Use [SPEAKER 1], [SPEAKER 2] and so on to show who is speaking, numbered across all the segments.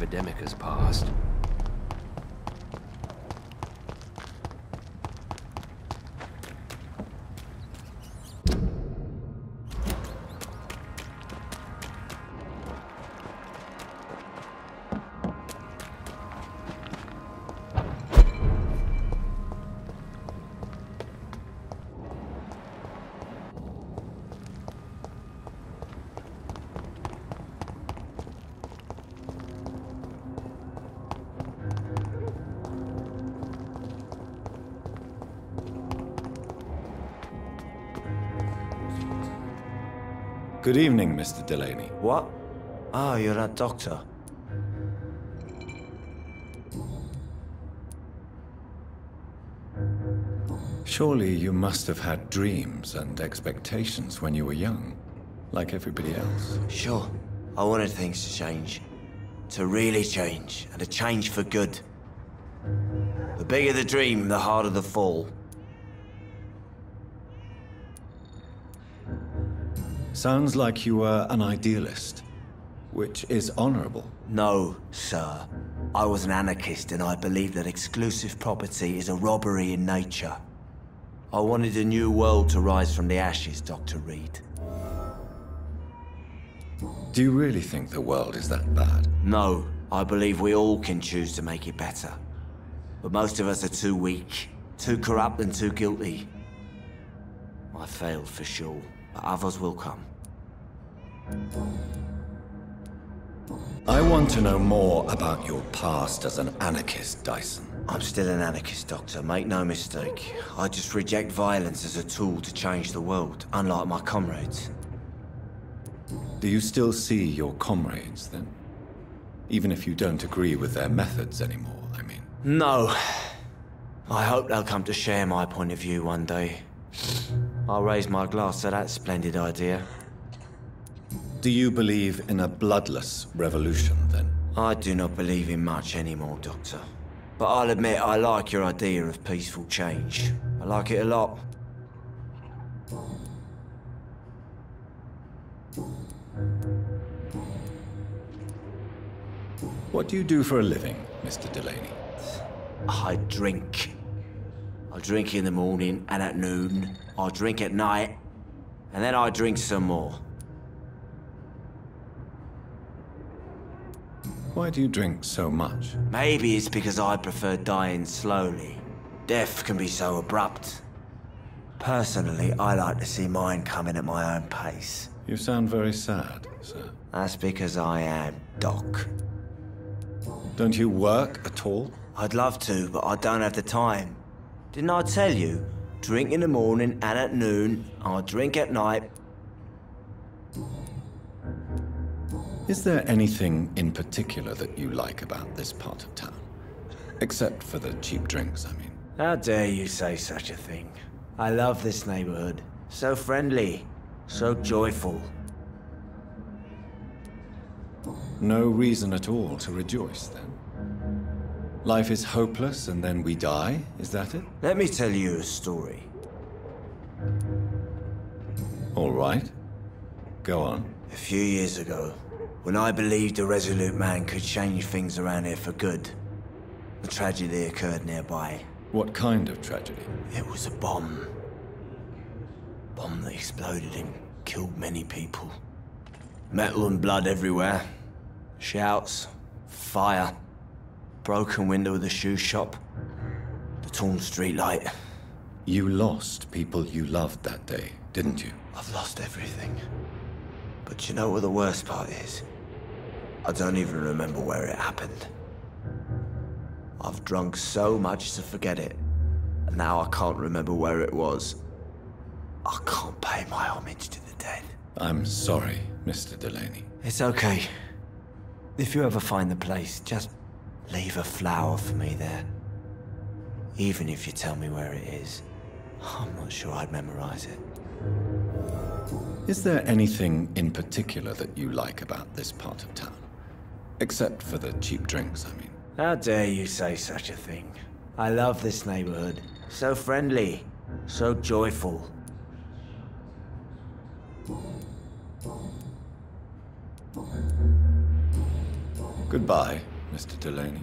[SPEAKER 1] epidemic has passed.
[SPEAKER 2] Good evening, Mr. Delaney.
[SPEAKER 3] What? Oh, you're that doctor.
[SPEAKER 2] Surely you must have had dreams and expectations when you were young, like everybody else.
[SPEAKER 3] Sure. I wanted things to change. To really change, and to change for good. The bigger the dream, the harder the fall.
[SPEAKER 2] Sounds like you were an idealist, which is honorable.
[SPEAKER 3] No, sir. I was an anarchist and I believed that exclusive property is a robbery in nature. I wanted a new world to rise from the ashes, Dr. Reid.
[SPEAKER 2] Do you really think the world is that bad?
[SPEAKER 3] No, I believe we all can choose to make it better. But most of us are too weak, too corrupt and too guilty. I failed for sure, but others will come.
[SPEAKER 2] I want to know more about your past as an anarchist, Dyson.
[SPEAKER 3] I'm still an anarchist, Doctor. Make no mistake. I just reject violence as a tool to change the world, unlike my comrades.
[SPEAKER 2] Do you still see your comrades, then? Even if you don't agree with their methods anymore, I mean.
[SPEAKER 3] No. I hope they'll come to share my point of view one day. I'll raise my glass to that splendid idea.
[SPEAKER 2] Do you believe in a bloodless revolution, then?
[SPEAKER 3] I do not believe in much anymore, Doctor. But I'll admit I like your idea of peaceful change. I like it a lot.
[SPEAKER 2] What do you do for a living, Mr. Delaney?
[SPEAKER 3] I drink. I drink in the morning and at noon. I drink at night. And then I drink some more.
[SPEAKER 2] Why do you drink so much?
[SPEAKER 3] Maybe it's because I prefer dying slowly. Death can be so abrupt. Personally, I like to see mine coming at my own pace.
[SPEAKER 2] You sound very sad, sir.
[SPEAKER 3] That's because I am Doc.
[SPEAKER 2] Don't you work at all?
[SPEAKER 3] I'd love to, but I don't have the time. Didn't I tell you? Drink in the morning and at noon. I drink at night.
[SPEAKER 2] Is there anything in particular that you like about this part of town? Except for the cheap drinks, I mean.
[SPEAKER 3] How dare you say such a thing? I love this neighborhood. So friendly. So joyful.
[SPEAKER 2] No reason at all to rejoice, then? Life is hopeless and then we die, is that it?
[SPEAKER 3] Let me tell you a story.
[SPEAKER 2] All right. Go on.
[SPEAKER 3] A few years ago, when I believed a resolute man could change things around here for good, a tragedy occurred nearby.
[SPEAKER 2] What kind of tragedy?
[SPEAKER 3] It was a bomb. Bomb that exploded and killed many people. Metal and blood everywhere. Shouts, fire, broken window of the shoe shop, the torn streetlight.
[SPEAKER 2] You lost people you loved that day, didn't you?
[SPEAKER 3] I've lost everything. But you know what the worst part is? I don't even remember where it happened. I've drunk so much to forget it, and now I can't remember where it was. I can't pay my homage to the dead.
[SPEAKER 2] I'm sorry, Mr. Delaney.
[SPEAKER 3] It's okay. If you ever find the place, just leave a flower for me there. Even if you tell me where it is, I'm not sure I'd memorize it.
[SPEAKER 2] Is there anything in particular that you like about this part of town? Except for the cheap drinks, I mean.
[SPEAKER 3] How dare you say such a thing? I love this neighborhood. So friendly. So joyful.
[SPEAKER 2] Goodbye, Mr. Delaney.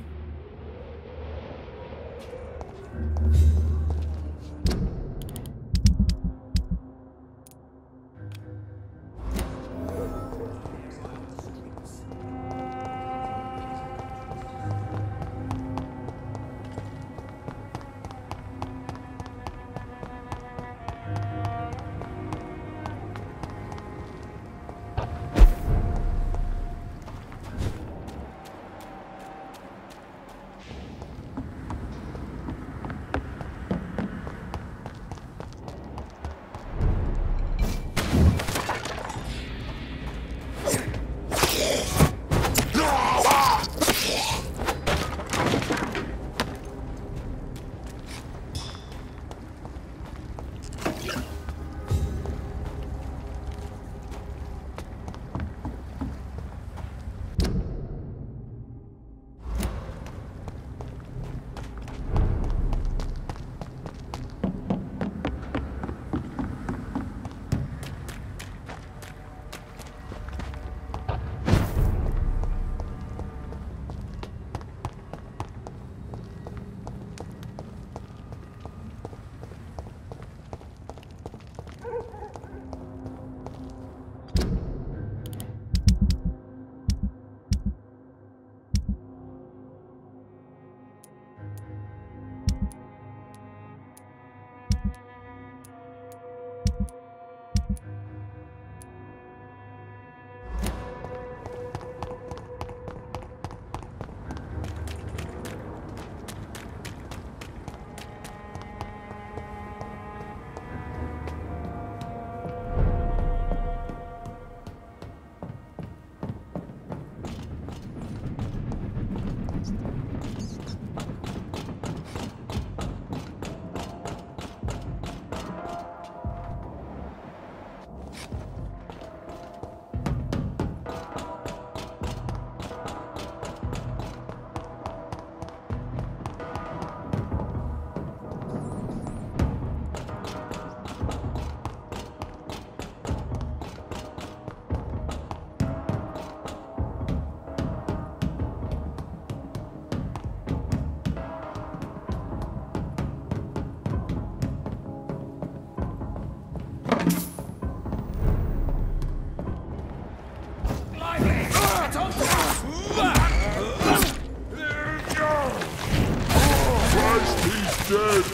[SPEAKER 1] Dead.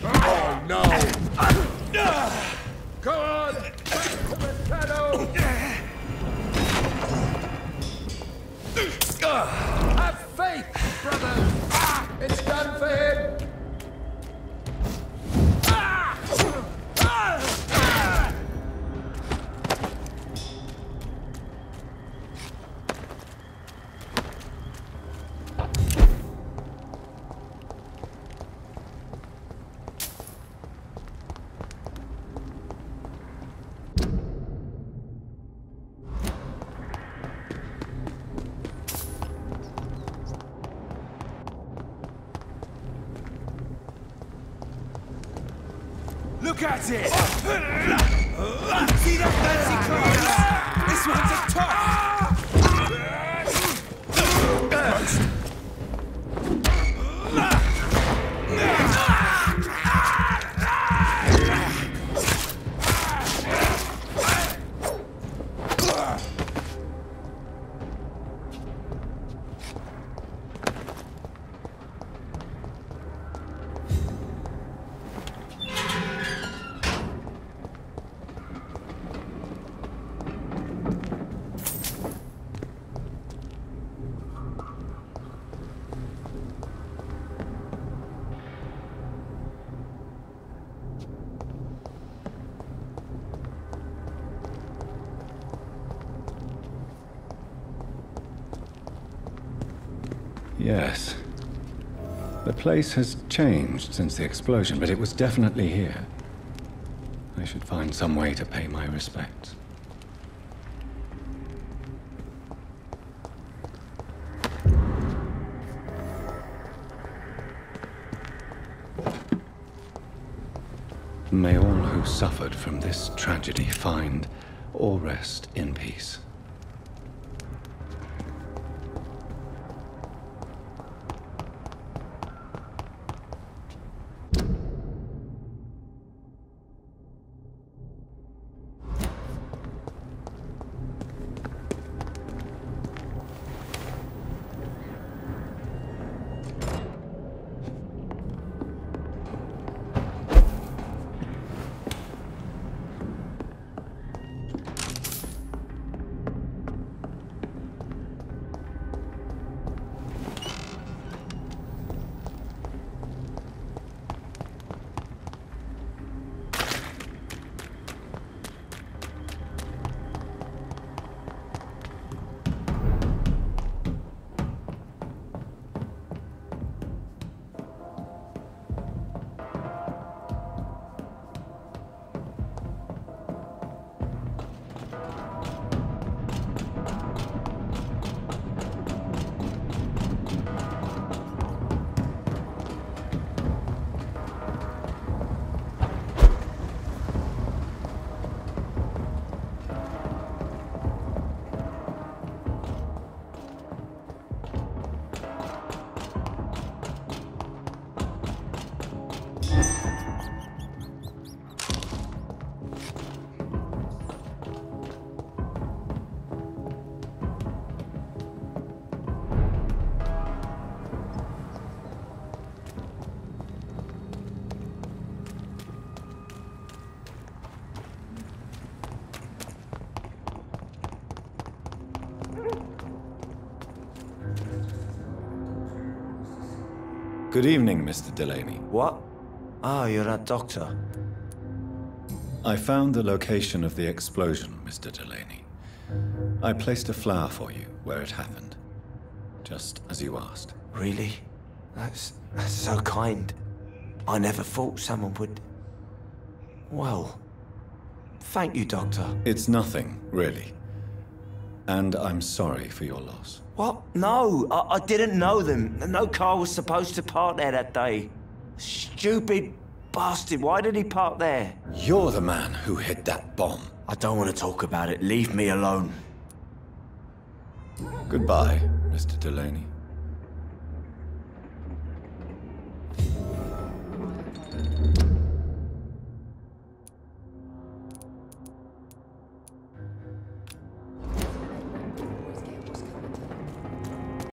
[SPEAKER 1] Oh no! Come on! Back to the shadow! Have faith, brother! It's done for him!
[SPEAKER 4] Look at it! See that fancy car? This one's a top!
[SPEAKER 2] Yes. The place has changed since the explosion, but it was definitely here. I should find some way to pay my respects. May all who suffered from this tragedy find or rest in peace. Good evening, Mr. Delaney.
[SPEAKER 3] What? Ah, you're that doctor.
[SPEAKER 2] I found the location of the explosion, Mr. Delaney. I placed a flower for you where it happened, just as you asked.
[SPEAKER 3] Really? That's so kind. I never thought someone would... Well, thank you, Doctor.
[SPEAKER 2] It's nothing, really. And I'm sorry for your loss.
[SPEAKER 3] What? No, I didn't know them. No car was supposed to park there that day. Stupid bastard, why did he park there?
[SPEAKER 2] You're the man who hid that bomb.
[SPEAKER 3] I don't want to talk about it. Leave me alone.
[SPEAKER 2] Goodbye, Mr. Delaney.